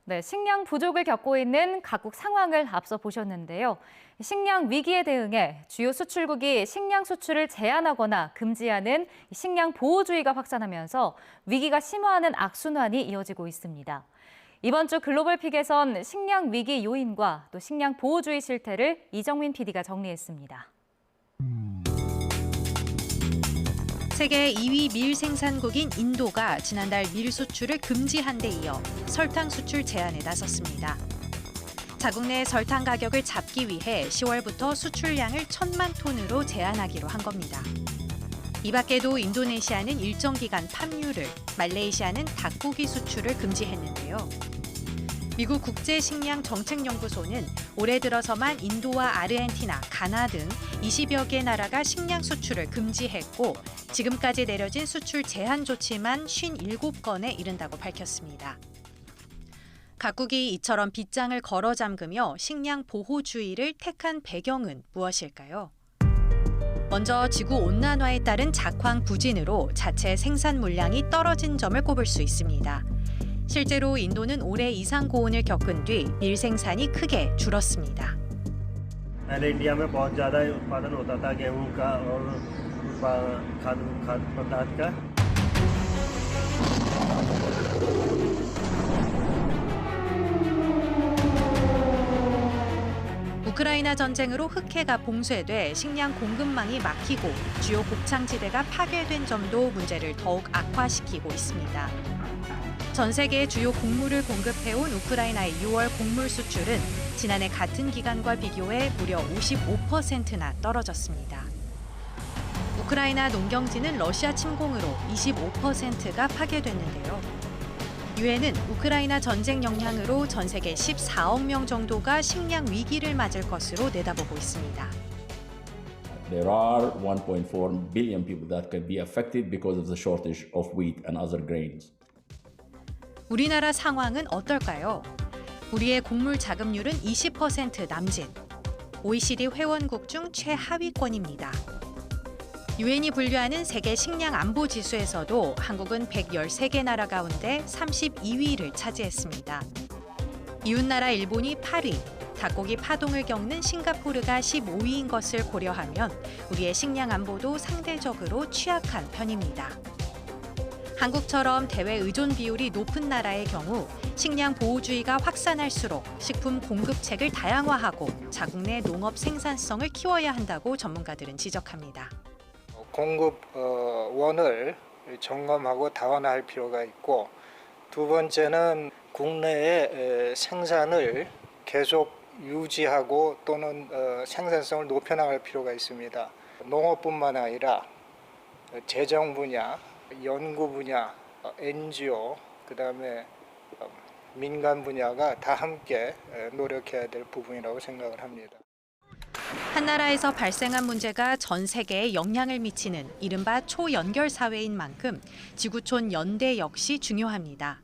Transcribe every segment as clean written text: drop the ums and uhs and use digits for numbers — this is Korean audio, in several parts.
네, 식량 부족을 겪고 있는 각국 상황을 앞서 보셨는데요. 식량 위기에 대응해 주요 수출국이 식량 수출을 제한하거나 금지하는 식량 보호주의가 확산하면서 위기가 심화하는 악순환이 이어지고 있습니다. 이번 주 글로벌 픽에선 식량 위기 요인과 또 식량 보호주의 실태를 이정민 PD가 정리했습니다. 세계 2위 밀 생산국인 인도가 지난달 밀 수출을 금지한 데 이어 설탕 수출 제한에 나섰습니다. 자국 내 설탕 가격을 잡기 위해 10월부터 수출량을 1,000만 톤으로 제한하기로 한 겁니다. 이 밖에도 인도네시아는 일정 기간 팜유를, 말레이시아는 닭고기 수출을 금지했는데요. 미국 국제식량정책연구소는 올해 들어서만 인도와 아르헨티나, 가나 등 20여 개 나라가 식량 수출을 금지했고 지금까지 내려진 수출 제한 조치만 57건에 이른다고 밝혔습니다. 각국이 이처럼 빗장을 걸어 잠그며 식량 보호주의를 택한 배경은 무엇일까요? 먼저 지구온난화에 따른 작황 부진으로 자체 생산 물량이 떨어진 점을 꼽을 수 있습니다. 실제로 인도는 올해 이상 고온을 겪은 뒤 밀 생산이 크게 줄었습니다. पहले इंडिया में बहुत ज़्यादा उत्पादन होता था गेहूं का और खाद्य पदार्थ का। 우크라이나 전쟁으로 흑해가 봉쇄돼 식량 공급망이 막히고 주요 곡창지대가 파괴된 점도 문제를 더욱 악화시키고 있습니다. 전 세계 주요 곡물을 공급해온 우크라이나의 6월 곡물 수출은 지난해 같은 기간과 비교해 무려 55%나 떨어졌습니다. 우크라이나 농경지는 러시아 침공으로 25%가 파괴됐는데요. 유엔은 우크라이나 전쟁 영향으로 전 세계 14억 명 정도가 식량 위기를 맞을 것으로 내다보고 있습니다. There are 1.4 billion people that can be affected because of the shortage of wheat and other grains. 우리나라 상황은 어떨까요? 우리의 곡물 자급률은 20% 남짓. OECD 회원국 중 최하위권입니다. 유엔이 분류하는 세계 식량 안보 지수에서도 한국은 113개 나라 가운데 32위를 차지했습니다. 이웃나라 일본이 8위, 닭고기 파동을 겪는 싱가포르가 15위인 것을 고려하면 우리의 식량 안보도 상대적으로 취약한 편입니다. 한국처럼 대외 의존 비율이 높은 나라의 경우 식량 보호주의가 확산할수록 식품 공급책을 다양화하고 자국 내 농업 생산성을 키워야 한다고 전문가들은 지적합니다. 공급원을 점검하고 다원화할 필요가 있고 두 번째는 국내의 생산을 계속 유지하고 또는 생산성을 높여나갈 필요가 있습니다. 농업뿐만 아니라 재정 분야, 연구 분야, NGO, 그다음에 민간 분야가 다 함께 노력해야 될 부분이라고 생각을 합니다. 한 나라에서 발생한 문제가 전 세계에 영향을 미치는 이른바 초연결 사회인 만큼 지구촌 연대 역시 중요합니다.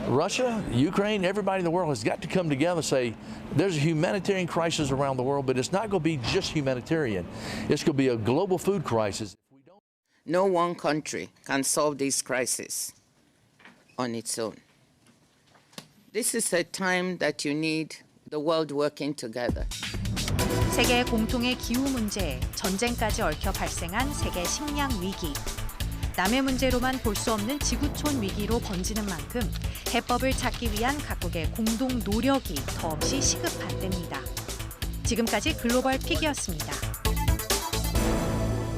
Russia, Ukraine, everybody in the world has got to come together and say there's a humanitarian crisis around the world, but it's not going to be just humanitarian. It's going to be a global food crisis. No one country can solve this crisis on its own. This is a time that you need the world working together. 세계 공통의 기후 문제, 전쟁까지 얽혀 발생한 세계 식량 위기. 남의 문제로만 볼 수 없는 지구촌 위기로 번지는 만큼 해법을 찾기 위한 각국의 공동 노력이 더없이 시급한 때입니다. 지금까지 글로벌 픽이었습니다.